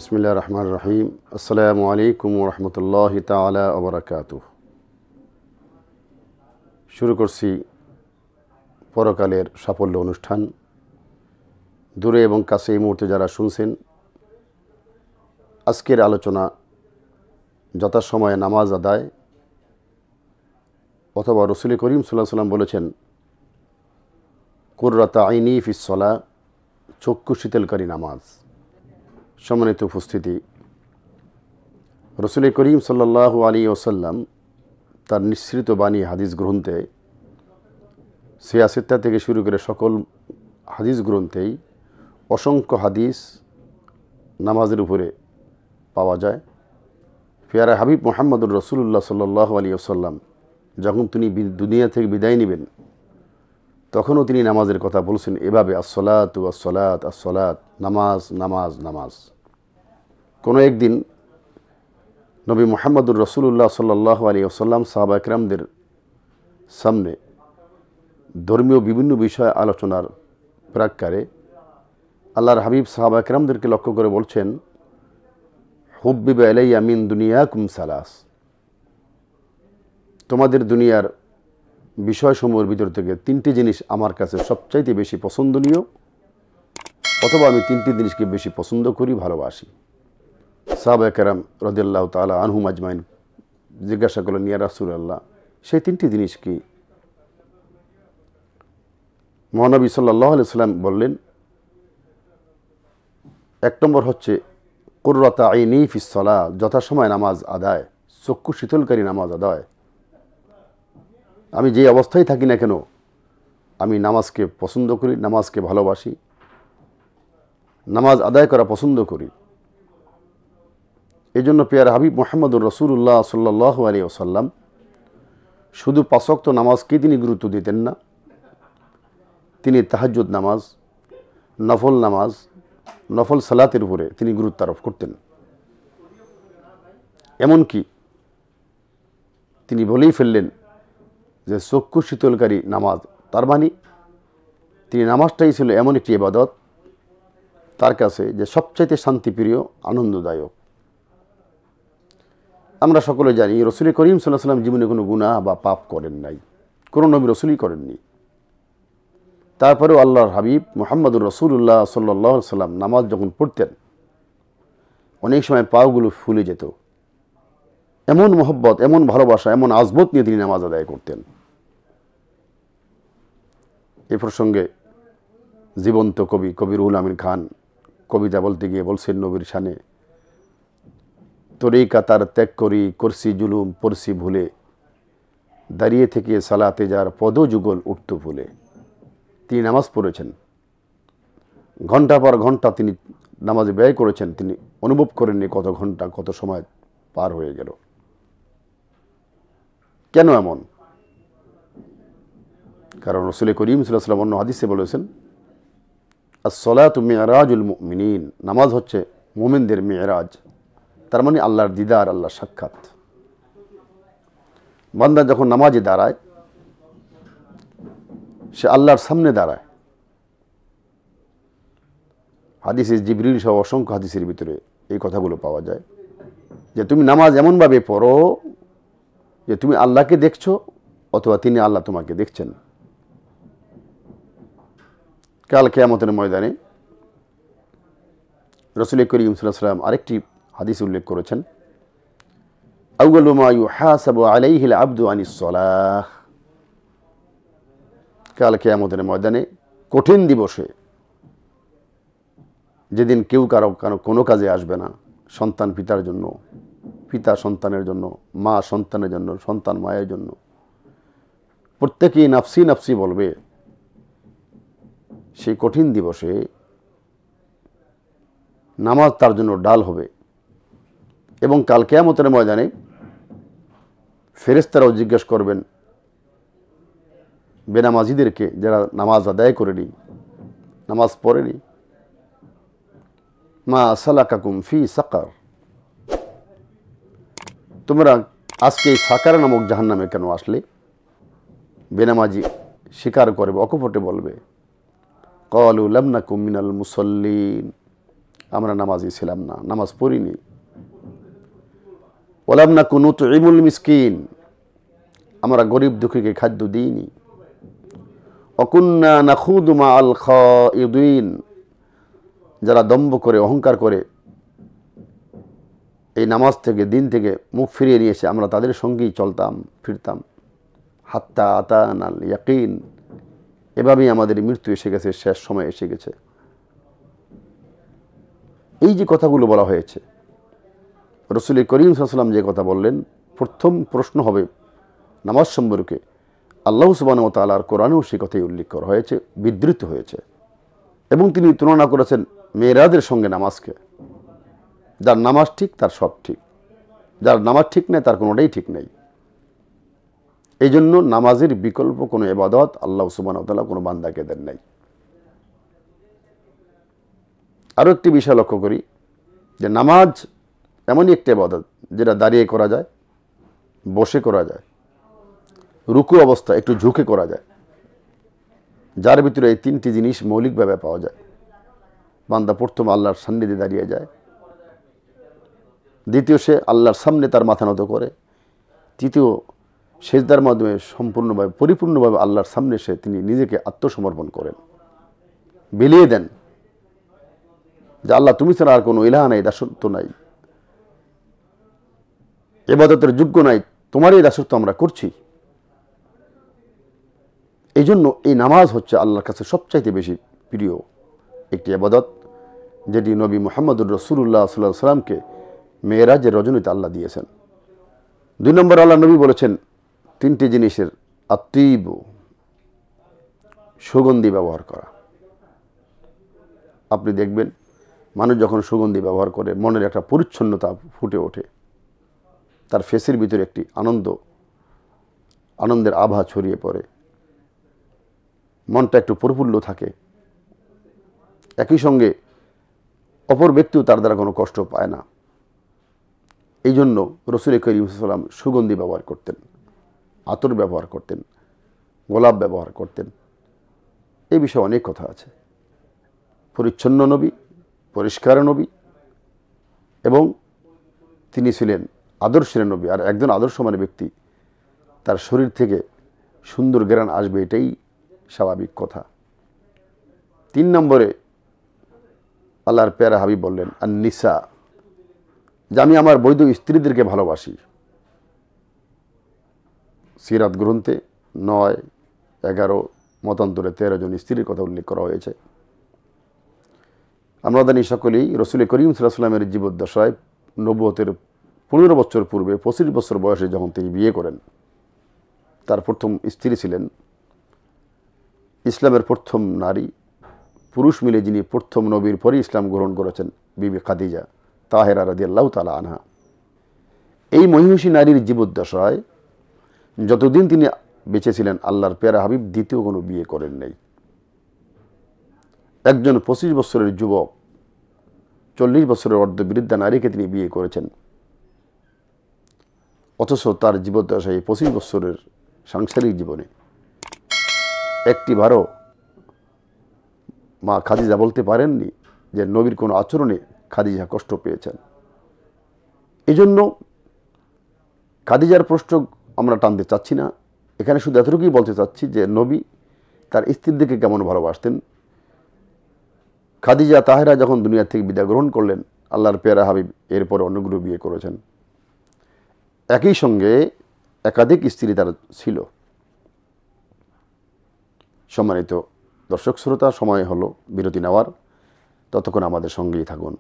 বিসমিল্লাহির রহমানির রহিম। আসসালামু আলাইকুম ওয়া রাহমাতুল্লাহি তাআলা ওয়া বারাকাতুহু। শুরু করছি পরকালের সাফল্য অনুষ্ঠান। দূরে এবং কাছে এই মুহূর্তে যারা শুনছেন, আজকের আলোচনা যথাসময়ে নামাজ আদায়, অথবা রাসূল করিম সাল্লাল্লাহু আলাইহি ওয়াসাল্লাম বলেছেন, কুররাতু আইনি ফিস সালাহ, চক্ষু শীতলকারী নামাজ। সম্মানিত উপস্থিতি, রাসূল করিম সাল্লাল্লাহু আলাইহি ওয়াসাল্লাম তার নিঃসৃত বাণী হাদিস গ্রন্থে, সিয়াসিত্তা থেকে শুরু করে সকল হাদিস গ্রন্থেই অসংখ্য হাদিস নামাজের উপরে পাওয়া যায়। পেয়ারা হাবিব মুহাম্মদুর রাসূলুল্লাহ সাল্লাল্লাহু আলাইহি ওয়াসাল্লাম যখন তিনি দুনিয়া থেকে বিদায় নেবেন, তখনও তিনি নামাজের কথা বলছেন এভাবে, আসসালাতু আসসালাত আসসালাত, নামাজ নামাজ নামাজ। কোনো একদিন নবী মুহাম্মদুর রাসূলুল্লাহ সাল্লাল্লাহু আলাইহি ওয়াসাল্লাম সাহাবা একরামদের সামনে ধর্মীয় বিভিন্ন বিষয় আলোচনার প্রাক্কারে আল্লাহর হাবিব সাহাবা একরামদেরকে লক্ষ্য করে বলছেন, হুব্বিবা ইলাইয়া মিন দুনিয়াকুম সালাস, তোমাদের দুনিয়ার বিষয়সমূহের ভিতর থেকে তিনটি জিনিস আমার কাছে সবচাইতে বেশি পছন্দনীয়, অথবা আমি তিনটি জিনিসকে বেশি পছন্দ করি, ভালোবাসি। সাহাবায়ে কেরাম রাদিয়াল্লাহু তাআলা আনহুম আজমাইন জিজ্ঞাসা করলেন, ইয়া রাসূলুল্লাহ, সেই তিনটি জিনিস কি? মহানবী সাল্লাল্লাহু আলাইহি ওয়াসাল্লাম বললেন, এক নম্বর হচ্ছে কুররাতু আইনি ফিস সালাহ, যথাসময় নামাজ আদায়, চক্ষু শীতলকারী নামাজ আদায়। আমি যে অবস্থায় থাকি না কেন, আমি নামাজকে পছন্দ করি, নামাজকে ভালোবাসি, নামাজ আদায় করা পছন্দ করি। এই জন্য পেয়ারা হাবিব মুহাম্মদুর রাসূলুল্লাহ সাল্লাল্লাহু আলাইহি ওয়াসাল্লাম শুধু ৫ ওয়াক্ত নামাজকে তিনি গুরুত্ব দিতেন না, তিনি তাহাজ্জুদ নামাজ, নফল নামাজ, নফল সালাতের উপরে তিনি গুরুত্ব আরোপ করতেন। এমনকি তিনি বলেই ফেললেন যে চক্ষু শীতলকারী নামাজ, তার মানে তিনি নামাজটাই ছিল এমন একটি ইবাদত তার কাছে যে সবচাইতে শান্তিপ্রিয়, আনন্দদায়ক। আমরা সকলে জানি রাসূল করিম সাল্লাল্লাহু আলাইহি ওয়াসাল্লাম জীবনে কোনো গুনাহ বা পাপ করেন নাই, কোনো নবী রাসূলই করেননি। তারপরেও আল্লাহর হাবিব মুহাম্মদুর রাসূলুল্লাহ সাল্লাল্লাহু আলাইহি ওয়াসাল্লাম নামাজ যখন পড়তেন, অনেক সময় পাগুলো ফুলে যেত। এমন মহব্বত, এমন ভালোবাসা, এমন আজমত নিয়ে তিনি নামাজ আদায় করতেন। এই প্রসঙ্গে জীবন্ত কবি রুহুল আমিন খান কবিতা বলতে গিয়ে বলছেন নবীর শানে, তরিকা তার ত্যাগ করি, করছি জুলুম পড়ছি ভুলে, দাঁড়িয়ে থেকে সালাতে যার পদযুগল উঠত ভুলে। তিনি নামাজ পড়েছেন, ঘন্টা পর ঘন্টা তিনি নামাজে ব্যয় করেছেন, তিনি অনুভব করেননি কত ঘন্টা, কত সময় পার হয়ে গেল। কেন এমন? কারণ রাসূল করিম সাল্লাল্লাহু আলাইহি ওয়াসাল্লাম অন্য হাদিসে বলেছেন, আস-সালাতু মি'রাজুল মুমিনিন, নামাজ হচ্ছে মুমিনদের মি'রাজ। তার মানে আল্লাহর দিদার, আল্লাহর সাক্ষাৎ। বান্দা যখন নামাজে দাঁড়ায়, সে আল্লাহর সামনে দাঁড়ায়। হাদিসে জিবরিল সহ অসংখ্য হাদিসের ভিতরে এই কথাগুলো পাওয়া যায় যে তুমি নামাজ এমনভাবে পড়ো যে তুমি আল্লাহকে দেখছো, অথবা তিনি আল্লাহ তোমাকে দেখছেন। কাল কিয়ামতের ময়দানে রাসূল করিম সাল্লাল্লাহু আলাইহি ওয়াসাল্লাম আরেকটি হাদিস উল্লেখ করেছেন, আউয়ালু মা ইউহাসাবু আলাইহিল আবদু আনিস সালাহ। কাল কিয়ামতের ময়দানে, কঠিন দিবসে, যেদিন কেউ কারো কোনো কাজে আসবে না, সন্তান পিতার জন্য, পিতা সন্তানের জন্য, মা সন্তানের জন্য, সন্তান মায়ের জন্য, প্রত্যেকেই নাফসি নাফসি বলবে। সেই কঠিন দিবসে নামাজ তার জন্য ডাল হবে। এবং কাল কিয়ামতের ময়দানে ফেরেশতারাও জিজ্ঞেস করবেন বেনামাজিদেরকে, যারা নামাজ আদায় করেনি, নামাজ পড়েনি, মা সালাকাকুম ফি সাকার, তোমরা আজকে এই সাকার নামক জাহান্নামে কেন আসলে? বেনামাজি স্বীকার করবে, অকপটে বলবে, ক্বালু লাম নাকু মিনাল মুসাল্লিন, আমরা নামাজি ছিলাম না, নামাজ পড়িনি। ওয়ালাম নাকু নুতঈমুল মিসকিন, আমরা গরিব দুঃখীকে খাদ্য দিইনি। ওয়াকুন্না নাখুদু মাআল খাইদিন, যারা দম্ভ করে অহংকার করে এই নামাজ থেকে, দিন থেকে মুখ ফিরিয়ে নিয়েছে, আমরা তাদের সঙ্গেই চলতাম ফিরতাম। হাত্তা আতানাল ইয়াকিন, এভাবেই আমাদের মৃত্যু এসে গেছে, শেষ সময় এসে গেছে। এই যে কথাগুলো বলা হয়েছে, রসুল করিম সাল্লাল্লাহু আলাইহি ওয়াসাল্লাম যে কথা বললেন, প্রথম প্রশ্ন হবে নামাজ সম্পর্কে। আল্লাহ সুবহানাহু ওয়া তাআলার কোরআনেও সেই কথাই উল্লেখ করা হয়েছে, বিধৃত হয়েছে। এবং তিনি তুলনা করেছেন মেরাজের সঙ্গে নামাজকে। যার নামাজ ঠিক তার সব ঠিক, যার নামাজ ঠিক নেই তার কোনোটাই ঠিক নেই। এই জন্য নামাজের বিকল্প কোনো ইবাদত আল্লাহ সুবহানাহু ওয়া তাআলা কোনো বান্দাকে দেন নাই। আরও একটি বিষয় লক্ষ্য করি যে নামাজ এমনই একটি ইবাদত যেটা দাঁড়িয়ে করা যায়, বসে করা যায়, রুকু অবস্থা একটু ঝুঁকে করা যায়, যার ভিতরে এই তিনটি জিনিস মৌলিকভাবে পাওয়া যায়। বান্দা প্রথম আল্লাহর সান্নিধ্যে দাঁড়িয়ে যায়, দ্বিতীয় সে আল্লাহর সামনে তার মাথা নত করে, তৃতীয় সেজদার মাধ্যমে সম্পূর্ণভাবে পরিপূর্ণভাবে আল্লাহর সামনে তিনি নিজেকে আত্মসমর্পণ করেন, বিলিয়ে দেন যে আল্লাহ তুমি ছাড়া আর কোনো ইলাহ নাই, দাসত্ব নাই, ইবাদতের যোগ্য নাই, তোমারই দাসত্ব আমরা করছি। এই জন্য এই নামাজ হচ্ছে আল্লাহর কাছে সবচাইতে বেশি প্রিয় একটি ইবাদত, যেটি নবী মুহাম্মদুর রাসূলুল্লাহ সাল্লাল্লাহু আলাইহি ওয়াসাল্লামকে মেরাজের রজনীতে আল্লাহ দিয়েছেন। 2 নম্বর আল্লাহ নবী বলেছেন তিনটি জিনিসের আত্তীব, সুগন্ধি ব্যবহার করা। আপনি দেখবেন মানুষ যখন সুগন্ধি ব্যবহার করে মনের একটা পরিচ্ছন্নতা ফুটে ওঠে, তার ফেসের ভিতরে একটি আনন্দের আভা ছড়িয়ে পড়ে, মনটা একটু প্রফুল্ল থাকে। একই সঙ্গে অপর ব্যক্তিও তার দ্বারা কোনো কষ্ট পায় না। এই জন্য রসুল করিম সাল্লাল্লাহু আলাইহি ওয়াসাল্লাম সুগন্ধি ব্যবহার করতেন, আতর ব্যবহার করতেন, গোলাপ ব্যবহার করতেন। এই বিষয়ে অনেক কথা আছে। পরিচ্ছন্ন নবী, পরিষ্কার নবী, এবং তিনি ছিলেন আদর্শের নবী। আর একজন আদর্শমান ব্যক্তি তার শরীর থেকে সুন্দর ঘ্রাণ আসবে, এটাই স্বাভাবিক কথা। 3 নম্বরে আল্লাহর প্যারা হাবিব বললেন আন-নিসা, যে আমি আমার বৈধ স্ত্রীদেরকে ভালোবাসি। সিরাত গ্রন্থে 9, 11, মতান্তরে 13 জন স্ত্রীর কথা উল্লেখ করা হয়েছে। আমরা জানি সকলেই রসুল করিম সাল্লাল্লাহু আলাইহি ওয়াসাল্লামের জীবদ্দশায় নবুয়তের 15 বছর পূর্বে 25 বছর বয়সে যখন তিনি বিয়ে করেন, তার প্রথম স্ত্রী ছিলেন ইসলামের প্রথম নারী, পুরুষ মিলে যিনি প্রথম নবীর পরে ইসলাম গ্রহণ করেছেন, বিবি খাদিজা তাহেরা রাদিয়াল্লাহু তাআলা আনহা। এই মহিষী নারীর জীবদ্দশায় যতদিন তিনি বেঁচে ছিলেন, আল্লাহর প্যারা হাবিব দ্বিতীয় কোনো বিয়ে করেন নাই। একজন 25 বছরের যুবক, 40 বছরের অর্ধবৃদ্ধা নারীকে তিনি বিয়ে করেছেন, অথচ তার জীবদ্দশায় 25 বছরের সাংসারিক জীবনে একটিবারও মা খাদিজা বলতে পারেননি যে নবীর কোনো আচরণে খাদিজা কষ্ট পেয়েছেন। এই জন্য খাদিজার প্রশ্ন আমরা টানতে চাচ্ছি না, এখানে শুধু এতটুকুই বলতে চাচ্ছি যে নবী তার স্ত্রীদেরকে কেমন ভালোবাসতেন। খাদিজা তাহেরা যখন দুনিয়া থেকে বিদায় গ্রহণ করলেন, আল্লাহর প্যারা হাবিব এরপরে অন্যগুলো বিয়ে করেছেন। একই সঙ্গে একাধিক স্ত্রী তার ছিল। সম্মানিত দর্শক শ্রোতা, সময় হলো বিরতি নেওয়ার, ততক্ষণ আমাদের সঙ্গেই থাকুন।